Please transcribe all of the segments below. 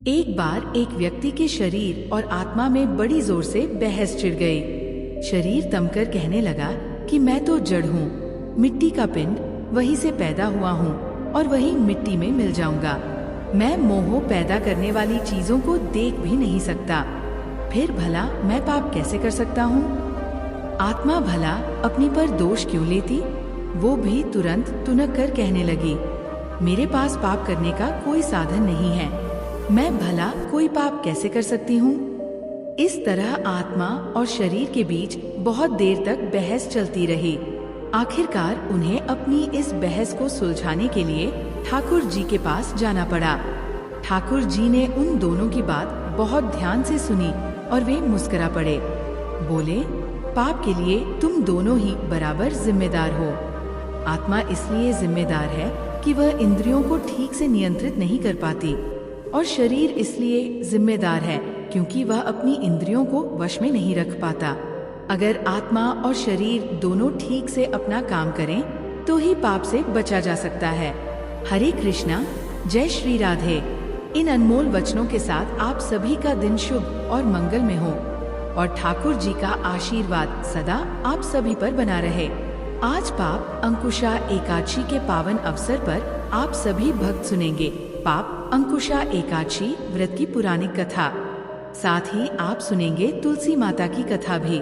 एक बार एक व्यक्ति के शरीर और आत्मा में बड़ी जोर से बहस छिड़ गई। शरीर तमकर कहने लगा कि मैं तो जड़ हूँ, मिट्टी का पिंड, वहीं से पैदा हुआ हूँ और वहीं मिट्टी में मिल जाऊंगा। मैं मोह पैदा करने वाली चीजों को देख भी नहीं सकता, फिर भला मैं पाप कैसे कर सकता हूँ? आत्मा भला अपनी पर दोष क्यों लेती? वो भी तुरंत तुनक कर कहने लगी, मेरे पास पाप करने का कोई साधन नहीं है, मैं भला कोई पाप कैसे कर सकती हूँ? इस तरह आत्मा और शरीर के बीच बहुत देर तक बहस चलती रही। आखिरकार उन्हें अपनी इस बहस को सुलझाने के लिए ठाकुर जी के पास जाना पड़ा। ठाकुर जी ने उन दोनों की बात बहुत ध्यान से सुनी और वे मुस्कुरा पड़े। बोले, पाप के लिए तुम दोनों ही बराबर जिम्मेदार हो। आत्मा इसलिए जिम्मेदार है कि वह इंद्रियों को ठीक से नियंत्रित नहीं कर पाती, और शरीर इसलिए जिम्मेदार है क्योंकि वह अपनी इंद्रियों को वश में नहीं रख पाता। अगर आत्मा और शरीर दोनों ठीक से अपना काम करें तो ही पाप से बचा जा सकता है। हरे कृष्णा, जय श्री राधे। इन अनमोल वचनों के साथ आप सभी का दिन शुभ और मंगल में हो और ठाकुर जी का आशीर्वाद सदा आप सभी पर बना रहे। आज पाप अंकुशा एकादशी के पावन अवसर पर आप सभी भक्त सुनेंगे पाप अंकुशा एकादशी व्रत की पुराणिक कथा। साथ ही आप सुनेंगे तुलसी माता की कथा भी,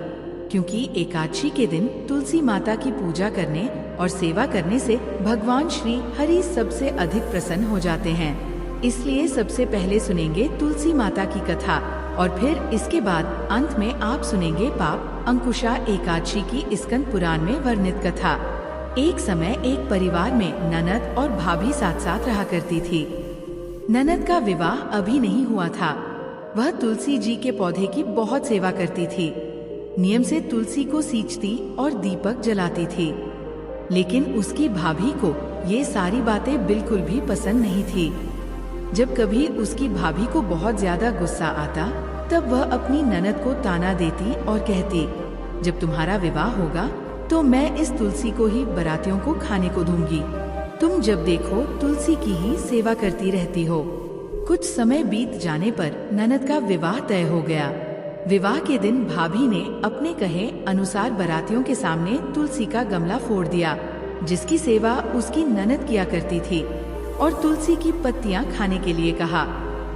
क्योंकि एकादशी के दिन तुलसी माता की पूजा करने और सेवा करने से भगवान श्री हरि सबसे अधिक प्रसन्न हो जाते हैं। इसलिए सबसे पहले सुनेंगे तुलसी माता की कथा और फिर इसके बाद अंत में आप सुनेंगे पाप अंकुशा एकादशी की स्कंद पुराण में वर्णित कथा। एक समय एक परिवार में ननद और भाभी साथ साथ रहा करती थी। ननद का विवाह अभी नहीं हुआ था। वह तुलसी जी के पौधे की बहुत सेवा करती थी, नियम से तुलसी को सींचती और दीपक जलाती थी। लेकिन उसकी भाभी को ये सारी बातें बिल्कुल भी पसंद नहीं थी। जब कभी उसकी भाभी को बहुत ज्यादा गुस्सा आता तब वह अपनी ननद को ताना देती और कहती, जब तुम्हारा विवाह होगा तो मैं इस तुलसी को ही बारातियों को खाने को दूंगी। तुम जब देखो तुलसी की ही सेवा करती रहती हो। कुछ समय बीत जाने पर ननद का विवाह तय हो गया। विवाह के दिन भाभी ने अपने कहे अनुसार बारातियों के सामने तुलसी का गमला फोड़ दिया, जिसकी सेवा उसकी ननद किया करती थी, और तुलसी की पत्तियां खाने के लिए कहा।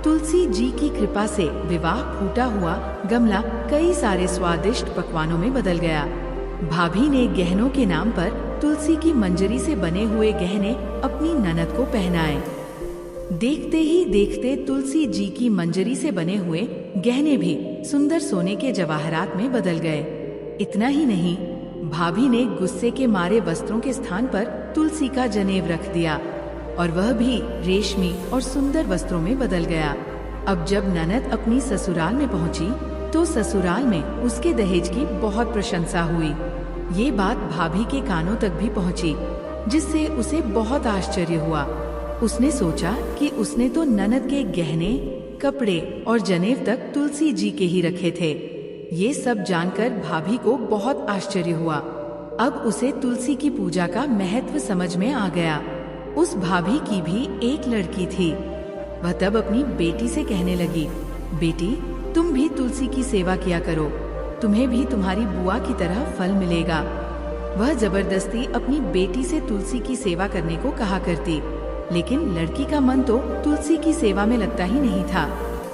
तुलसी जी की कृपा से विवाह फूटा हुआ गमला कई सारे स्वादिष्ट पकवानों में बदल गया। भाभी ने गहनों के नाम पर तुलसी की मंजरी से बने हुए गहने अपनी ननद को पहनाए। देखते ही देखते तुलसी जी की मंजरी से बने हुए गहने भी सुंदर सोने के जवाहरात में बदल गए। इतना ही नहीं, भाभी ने गुस्से के मारे वस्त्रों के स्थान पर तुलसी का जनेव रख दिया और वह भी रेशमी और सुंदर वस्त्रों में बदल गया। अब जब ननद अपनी ससुराल में पहुंची तो ससुराल में उसके दहेज की बहुत प्रशंसा हुई। ये बात भाभी के कानों तक भी पहुंची, जिससे उसे बहुत आश्चर्य हुआ। उसने सोचा कि उसने तो ननद के गहने, कपड़े और जनेव तक तुलसी जी के ही रखे थे। ये सब जानकर भाभी को बहुत आश्चर्य हुआ। अब उसे तुलसी की पूजा का महत्व समझ में आ गया। उस भाभी की भी एक लड़की थी। वह तब अपनी बेटी से कहने लगी, बेटी तुम भी तुलसी की सेवा किया करो, तुम्हें भी तुम्हारी बुआ की तरह फल मिलेगा। वह जबरदस्ती अपनी बेटी से तुलसी की सेवा करने को कहा करती, लेकिन लड़की का मन तो तुलसी की सेवा में लगता ही नहीं था।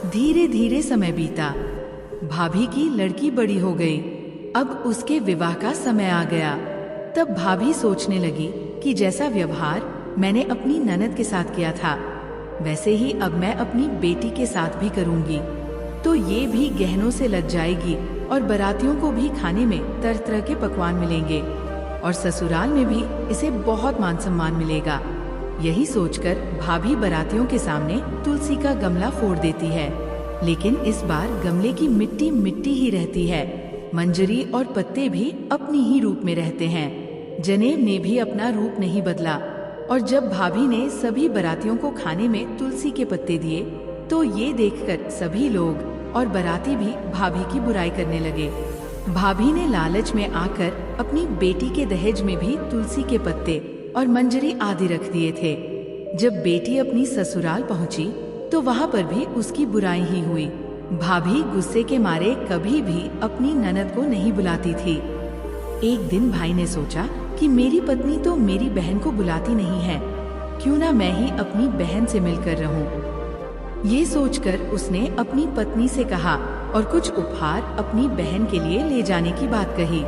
धीरे धीरे समय बीता, भाभी की लड़की बड़ी हो गई। अब उसके विवाह का समय आ गया। तब भाभी सोचने लगी कि जैसा व्यवहार मैंने अपनी ननद के साथ किया था, वैसे ही अब मैं अपनी बेटी के साथ भी करूंगी, तो ये भी गहनों से लग जाएगी और बारातियों को भी खाने में तरह तरह के पकवान मिलेंगे और ससुराल में भी इसे बहुत मान सम्मान मिलेगा। यही सोचकर भाभी बारातियों के सामने तुलसी का गमला फोड़ देती है, लेकिन इस बार गमले की मिट्टी मिट्टी ही रहती है। मंजरी और पत्ते भी अपनी ही रूप में रहते हैं। जनेब ने भी अपना रूप नहीं बदला। और जब भाभी ने सभी बारातियों को खाने में तुलसी के पत्ते दिए तो ये देखकर सभी लोग और बाराती भी भाभी की बुराई करने लगे। भाभी ने लालच में आकर अपनी बेटी के दहेज में भी तुलसी के पत्ते और मंजरी आदि रख दिए थे। जब बेटी अपनी ससुराल पहुंची तो वहाँ पर भी उसकी बुराई ही हुई। भाभी गुस्से के मारे कभी भी अपनी ननद को नहीं बुलाती थी। एक दिन भाई ने सोचा कि मेरी पत्नी तो मेरी बहन को बुलाती नहीं है, क्यों ना मैं ही अपनी बहन से मिलकर रहूं। ये सोचकर उसने अपनी पत्नी से कहा और कुछ उपहार अपनी बहन के लिए ले जाने की बात कही।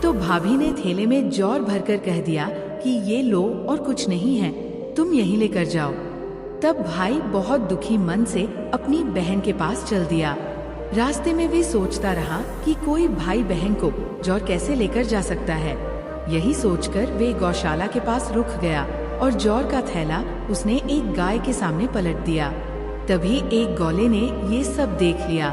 तो भाभी ने थैले में जौर भरकर कह दिया कि ये लो और कुछ नहीं है, तुम यहीं लेकर जाओ। तब भाई बहुत दुखी मन से अपनी बहन के पास चल दिया। रास्ते में वे सोचता रहा कि कोई भाई बहन को जौर कैसे लेकर जा सकता है। यही सोचकर वे गौशाला के पास रुक गया और जौर का थैला उसने एक गाय के सामने पलट दिया। तभी एक गौले ने ये सब देख लिया।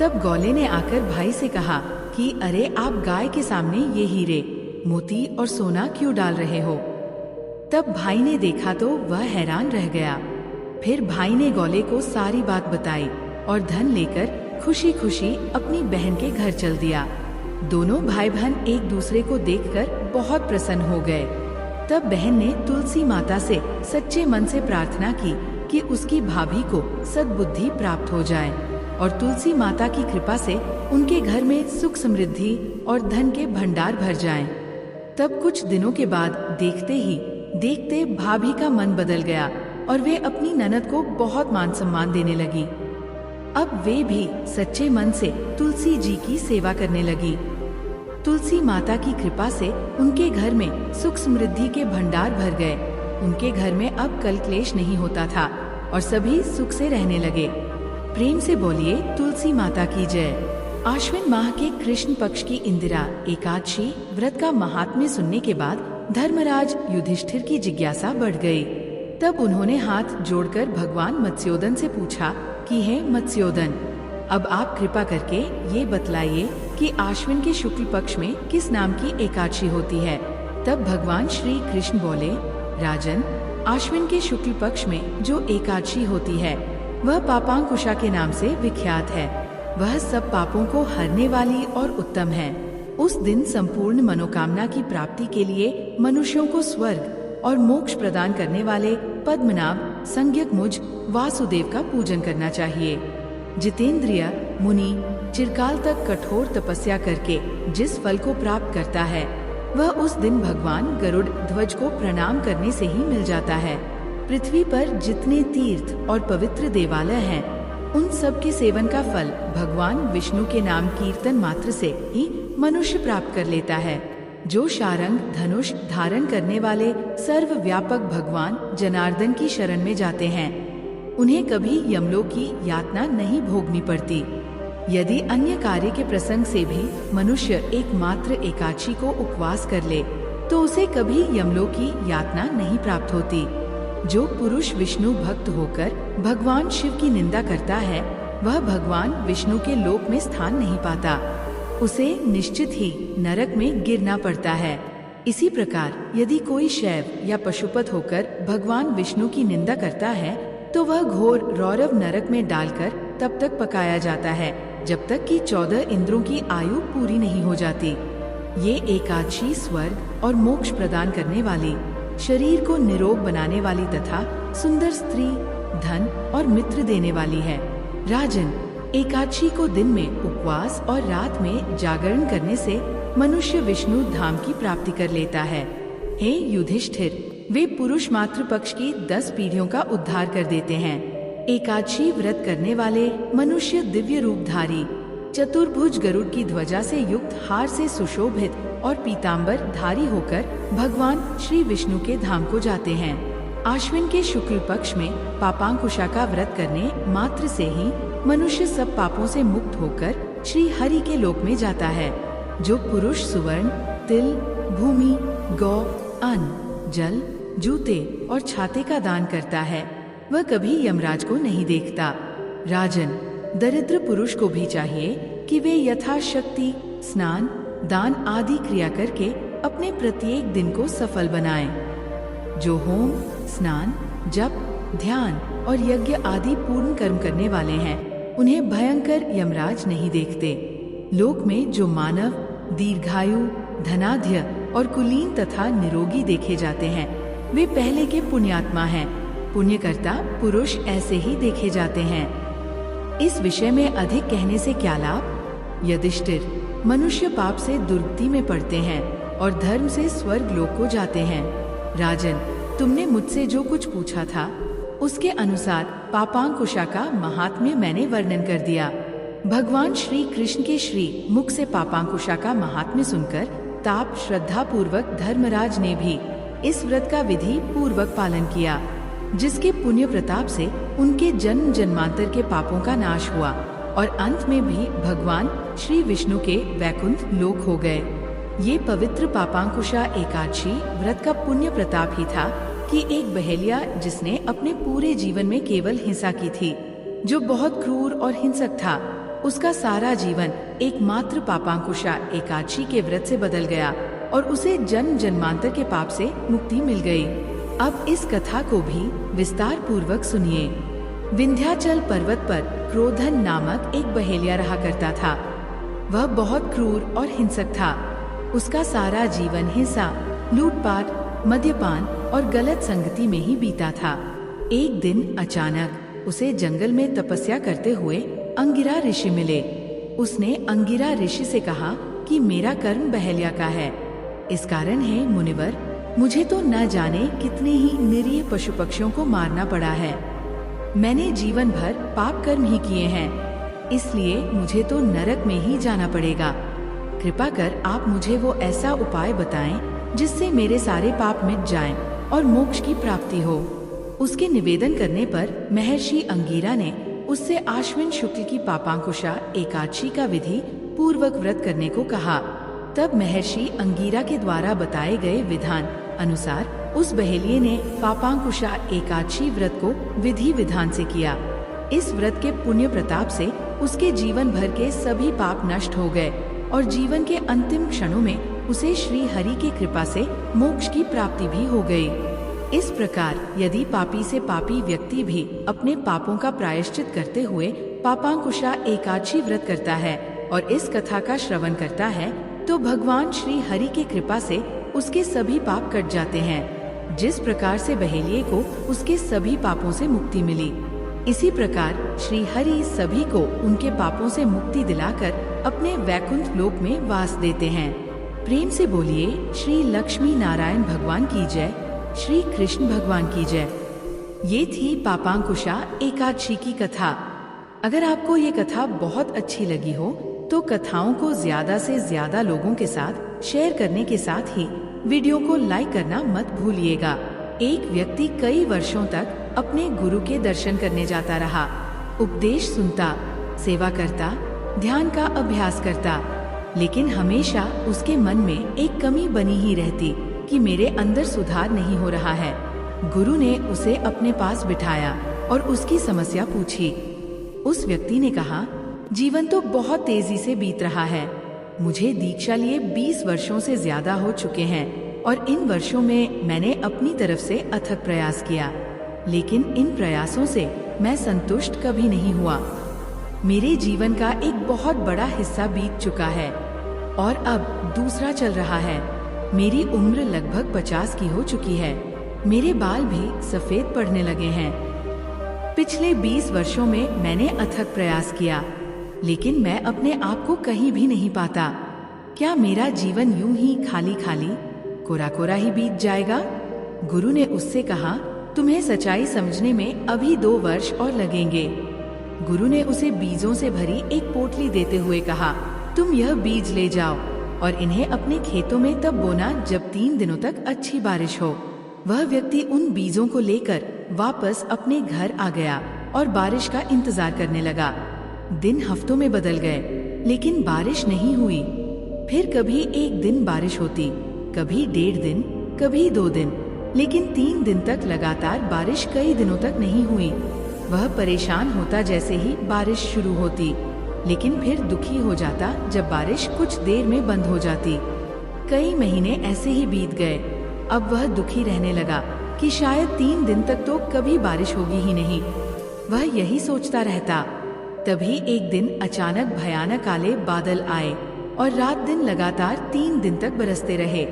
तब गौले ने आकर भाई से कहा कि अरे आप गाय के सामने ये हीरे, मोती और सोना क्यों डाल रहे हो। तब भाई ने देखा तो वह हैरान रह गया। फिर भाई ने गौले को सारी बात बताई और धन लेकर खुशी खुशी अपनी बहन के घर चल दिया। दोनों भाई बहन एक दूसरे को देखकर बहुत प्रसन्न हो गए। तब बहन ने तुलसी माता से सच्चे मन से प्रार्थना की कि उसकी भाभी को सद्बुद्धि प्राप्त हो जाए और तुलसी माता की कृपा से उनके घर में सुख समृद्धि और धन के भंडार भर जाएं। तब कुछ दिनों के बाद देखते ही देखते भाभी का मन बदल गया और वे अपनी ननद को बहुत मान सम्मान देने लगी। अब वे भी सच्चे मन से तुलसी जी की सेवा करने लगी। तुलसी माता की कृपा से उनके घर में सुख समृद्धि के भंडार भर गए। उनके घर में अब कल क्लेश नहीं होता था और सभी सुख से रहने लगे। प्रेम से बोलिए तुलसी माता की जय। आश्विन माह के कृष्ण पक्ष की इंदिरा एकादशी व्रत का महात्म्य सुनने के बाद धर्मराज युधिष्ठिर की जिज्ञासा बढ़ गई। तब उन्होंने हाथ जोड़कर भगवान मत्स्योदन से पूछा कि हे मत्स्योदन, अब आप कृपा करके ये बतलाइए कि आश्विन के शुक्ल पक्ष में किस नाम की एकादशी होती है। तब भगवान श्री कृष्ण बोले, राजन, आश्विन के शुक्ल पक्ष में जो एकादशी होती है वह पापांकुशा के नाम से विख्यात है। वह सब पापों को हरने वाली और उत्तम है। उस दिन संपूर्ण मनोकामना की प्राप्ति के लिए मनुष्यों को स्वर्ग और मोक्ष प्रदान करने वाले पद्मनाभ संज्ञक मुझ वासुदेव का पूजन करना चाहिए। जितेंद्रिय मुनि चिरकाल तक कठोर तपस्या करके जिस फल को प्राप्त करता है वह उस दिन भगवान गरुड़ ध्वज को प्रणाम करने से ही मिल जाता है। पृथ्वी पर जितने तीर्थ और पवित्र देवालय हैं, उन सब के सेवन का फल भगवान विष्णु के नाम कीर्तन मात्र से ही मनुष्य प्राप्त कर लेता है। जो शारंग धनुष धारण करने वाले सर्वव्यापक भगवान जनार्दन की शरण में जाते हैं, उन्हें कभी यमलोक की यातना नहीं भोगनी पड़ती। यदि अन्य कार्य के प्रसंग से भी मनुष्य एकमात्र एकादशी को उपवास कर ले तो उसे कभी यमलोक की यातना नहीं प्राप्त होती। जो पुरुष विष्णु भक्त होकर भगवान शिव की निंदा करता है वह भगवान विष्णु के लोक में स्थान नहीं पाता, उसे निश्चित ही नरक में गिरना पड़ता है। इसी प्रकार यदि कोई शैव या पशुपत होकर भगवान विष्णु की निंदा करता है तो वह घोर रौरव नरक में डालकर तब तक पकाया जाता है जब तक कि 14 इंद्रों की आयु पूरी नहीं हो जाती। ये एकादशी स्वर्ग और मोक्ष प्रदान करने वाली, शरीर को निरोग बनाने वाली तथा सुंदर स्त्री, धन और मित्र देने वाली है। राजन, एकादशी को दिन में उपवास और रात में जागरण करने से मनुष्य विष्णु धाम की प्राप्ति कर लेता है। हे युधिष्ठिर, वे पुरुष मातृ पक्ष की 10 पीढ़ियों का उद्धार कर देते हैं। एकादशी व्रत करने वाले मनुष्य दिव्य रूपधारी चतुर्भुज गरुड़ की ध्वजा से युक्त हार से सुशोभित और पीताम्बर धारी होकर भगवान श्री विष्णु के धाम को जाते हैं। आश्विन के शुक्ल पक्ष में पापांकुशा का व्रत करने मात्र से ही मनुष्य सब पापों से मुक्त होकर श्री हरि के लोक में जाता है। जो पुरुष सुवर्ण, तिल, भूमि, गौ, अन्न, जल, जूते और छाते का दान करता है वह कभी यमराज को नहीं देखता। राजन, दरिद्र पुरुष को भी चाहिए कि वे यथाशक्ति स्नान, दान आदि क्रिया करके अपने प्रत्येक दिन को सफल बनाएं। जो होम, स्नान, जप, ध्यान और यज्ञ आदि पूर्ण कर्म करने वाले हैं उन्हें भयंकर यमराज नहीं देखते। लोक में जो मानव दीर्घायु, धनाढ्य और कुलीन तथा निरोगी देखे जाते हैं वे पहले के पुण्यात्मा हैं। पुण्यकर्ता पुरुष ऐसे ही देखे जाते हैं। इस विषय में अधिक कहने से क्या लाभ? युधिष्ठिर, मनुष्य पाप से दुर्गति में पड़ते हैं और धर्म से स्वर्ग लोक को जाते हैं। राजन, तुमने मुझसे जो कुछ पूछा था उसके अनुसार पापांकुशा का महात्म्य मैंने वर्णन कर दिया। भगवान श्री कृष्ण के श्री मुख से पापांकुशा का महात्म्य सुनकर ताप श्रद्धा पूर्वक धर्मराज ने भी इस व्रत का विधि पूर्वक पालन किया, जिसके पुण्य प्रताप से उनके जन्म जन्मांतर के पापों का नाश हुआ और अंत में भी भगवान श्री विष्णु के वैकुंठ लोक हो गए। ये पवित्र पापांकुशा एकादशी व्रत का पुण्य प्रताप ही था कि एक बहेलिया जिसने अपने पूरे जीवन में केवल हिंसा की थी, जो बहुत क्रूर और हिंसक था, उसका सारा जीवन एकमात्र पापांकुशा एकादशी के व्रत से बदल गया और उसे जन्म जन्मांतर के पाप से मुक्ति मिल गई। अब इस कथा को भी विस्तार पूर्वक सुनिए। विंध्याचल पर्वत पर क्रोधन नामक एक बहेलिया रहा करता था। वह बहुत क्रूर और हिंसक था। उसका सारा जीवन हिंसा, लूटपाट, मद्यपान और गलत संगति में ही बीता था। एक दिन अचानक उसे जंगल में तपस्या करते हुए अंगिरा ऋषि मिले। उसने अंगिरा ऋषि से कहा कि मेरा कर्म बहेलिया का है। इस कारण है मुनिवर, मुझे तो न जाने कितने ही निरीह पशु पक्षियों को मारना पड़ा है। मैंने जीवन भर पाप कर्म ही किए हैं, इसलिए मुझे तो नरक में ही जाना पड़ेगा। कृपा कर आप मुझे वो ऐसा उपाय बताएं जिससे मेरे सारे पाप मिट जाएं और मोक्ष की प्राप्ति हो। उसके निवेदन करने पर महर्षि अंगिरा ने उससे आश्विन शुक्ल की पापांकुशा एकादशी का विधि पूर्वक व्रत करने को कहा। तब महर्षि अंगिरा के द्वारा बताए गए विधान अनुसार उस बहेलिये ने पापांकुशा एकादशी व्रत को विधि विधान से किया। इस व्रत के पुण्य प्रताप से उसके जीवन भर के सभी पाप नष्ट हो गए और जीवन के अंतिम क्षणों में उसे श्री हरि की कृपा से मोक्ष की प्राप्ति भी हो गई। इस प्रकार यदि पापी से पापी व्यक्ति भी अपने पापों का प्रायश्चित करते हुए पापांकुशा एकादशी व्रत करता है और इस कथा का श्रवण करता है, तो भगवान श्री हरि की कृपा से उसके सभी पाप कट जाते हैं। जिस प्रकार से बहेलिये को उसके सभी पापों से मुक्ति मिली, इसी प्रकार श्री हरि सभी को उनके पापों से मुक्ति दिलाकर अपने वैकुंठ लोक में वास देते हैं। प्रेम से बोलिए श्री लक्ष्मी नारायण भगवान की जय, श्री कृष्ण भगवान की जय। ये थी पापांकुशा एकादशी की कथा। अगर आपको ये कथा बहुत अच्छी लगी हो तो कथाओं को ज्यादा से ज्यादा लोगों के साथ शेयर करने के साथ ही वीडियो को लाइक करना मत भूलिएगा। एक व्यक्ति कई वर्षों तक अपने गुरु के दर्शन करने जाता रहा, उपदेश सुनता, सेवा करता, ध्यान का अभ्यास करता, लेकिन हमेशा उसके मन में एक कमी बनी ही रहती कि मेरे अंदर सुधार नहीं हो रहा है। गुरु ने उसे अपने पास बिठाया और उसकी समस्या पूछी। उस व्यक्ति ने कहा, जीवन तो बहुत तेजी से बीत रहा है। मुझे दीक्षा लिए 20 वर्षों से ज्यादा हो चुके हैं और इन वर्षों में मैंने अपनी तरफ से अथक प्रयास किया, लेकिन इन प्रयासों से मैं संतुष्ट कभी नहीं हुआ। मेरे जीवन का एक बहुत बड़ा हिस्सा बीत चुका है और अब दूसरा चल रहा है। मेरी उम्र लगभग 50 की हो चुकी है। मेरे बाल भी सफेद पड़ने लगे हैं। पिछले 20 वर्षों में मैंने अथक प्रयास किया, लेकिन मैं अपने आप को कहीं भी नहीं पाता। क्या मेरा जीवन यूं ही खाली खाली, कोरा कोरा ही बीत जाएगा? गुरु ने उससे कहा, तुम्हें सच्चाई समझने में अभी 2 वर्ष और लगेंगे। गुरु ने उसे बीजों से भरी एक पोटली देते हुए कहा, तुम यह बीज ले जाओ और इन्हें अपने खेतों में तब बोना जब 3 दिनों तक अच्छी बारिश हो। वह व्यक्ति उन बीजों को लेकर वापस अपने घर आ गया और बारिश का इंतजार करने लगा। दिन हफ्तों में बदल गए, लेकिन बारिश नहीं हुई। फिर कभी 1 दिन बारिश होती, कभी 1.5 दिन, कभी 2 दिन, लेकिन 3 दिन तक लगातार बारिश कई दिनों तक नहीं हुई। वह परेशान होता जैसे ही बारिश शुरू होती, लेकिन फिर दुखी हो जाता जब बारिश कुछ देर में बंद हो जाती। कई महीने ऐसे ही बीत गए। अब वह दुखी रहने लगा कि शायद 3 दिन तक तो कभी बारिश होगी ही नहीं। वह यही सोचता रहता। तभी एक दिन अचानक भयानक काले बादल आए और रात दिन लगातार 3 दिन तक बरसते रहे।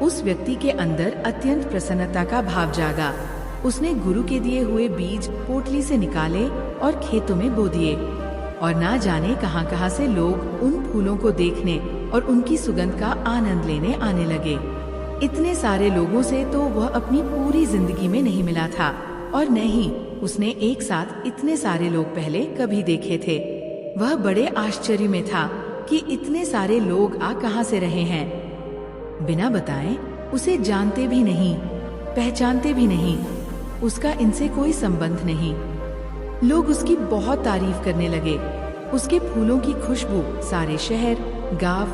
उस व्यक्ति के अंदर अत्यंत प्रसन्नता का भाव जागा। उसने गुरु के दिए हुए बीज पोटली से निकाले और खेतों में बो दिए। और ना जाने कहां-कहां से लोग उन फूलों को देखने और उनकी सुगंध का आनंद लेने आने लगे। इतने सारे लोगों से तो वह अपनी पूरी जिंदगी में नहीं मिला था, और न ही उसने एक साथ इतने सारे लोग पहले कभी देखे थे। वह बड़े आश्चर्य में था कि इतने सारे लोग आ कहां से रहे हैं। बिना बताए उसे जानते भी नहीं, पहचानते भी नहीं, उसका इनसे कोई संबंध नहीं। लोग उसकी बहुत तारीफ करने लगे। उसके फूलों की खुशबू सारे शहर, गांव,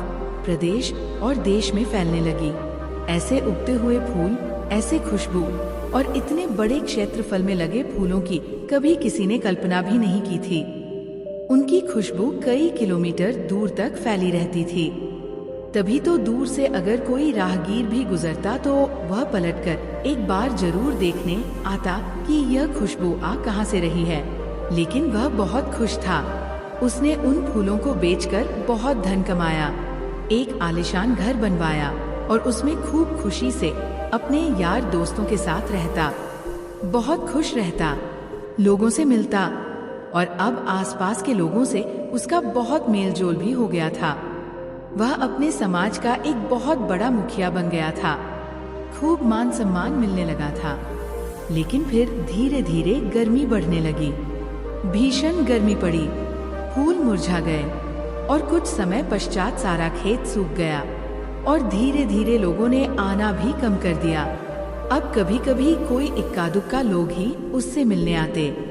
प्रदेश और देश में फैलने लगी। ऐसे उगते हुए फूल, ऐसे खुशबू और इतने बड़े क्षेत्रफल में लगे फूलों की कभी किसी ने कल्पना भी नहीं की थी। उनकी खुशबू कई किलोमीटर दूर तक फैली रहती थी। तभी तो दूर से अगर कोई राहगीर भी गुजरता तो वह पलटकर एक बार जरूर देखने आता कि यह खुशबू आ कहां से रही है। लेकिन वह बहुत खुश था। उसने उन फूलों को बेचकर बहुत धन कमाया, एक आलीशान घर बनवाया और उसमें खूब खुशी से अपने यार दोस्तों के साथ रहता, बहुत खुश रहता, लोगों से मिलता, और अब आसपास के लोगों से उसका बहुत मेल जोल भी हो गया था। वह अपने समाज का एक बहुत बड़ा मुखिया बन गया था। खूब मान सम्मान मिलने लगा था। लेकिन फिर धीरे धीरे गर्मी बढ़ने लगी। भीषण गर्मी पड़ी, फूल मुरझा गए और कुछ समय पश्चात सारा खेत सूख गया और धीरे धीरे लोगों ने आना भी कम कर दिया। अब कभी कभी कोई इक्का दुक्का लोग ही उससे मिलने आते।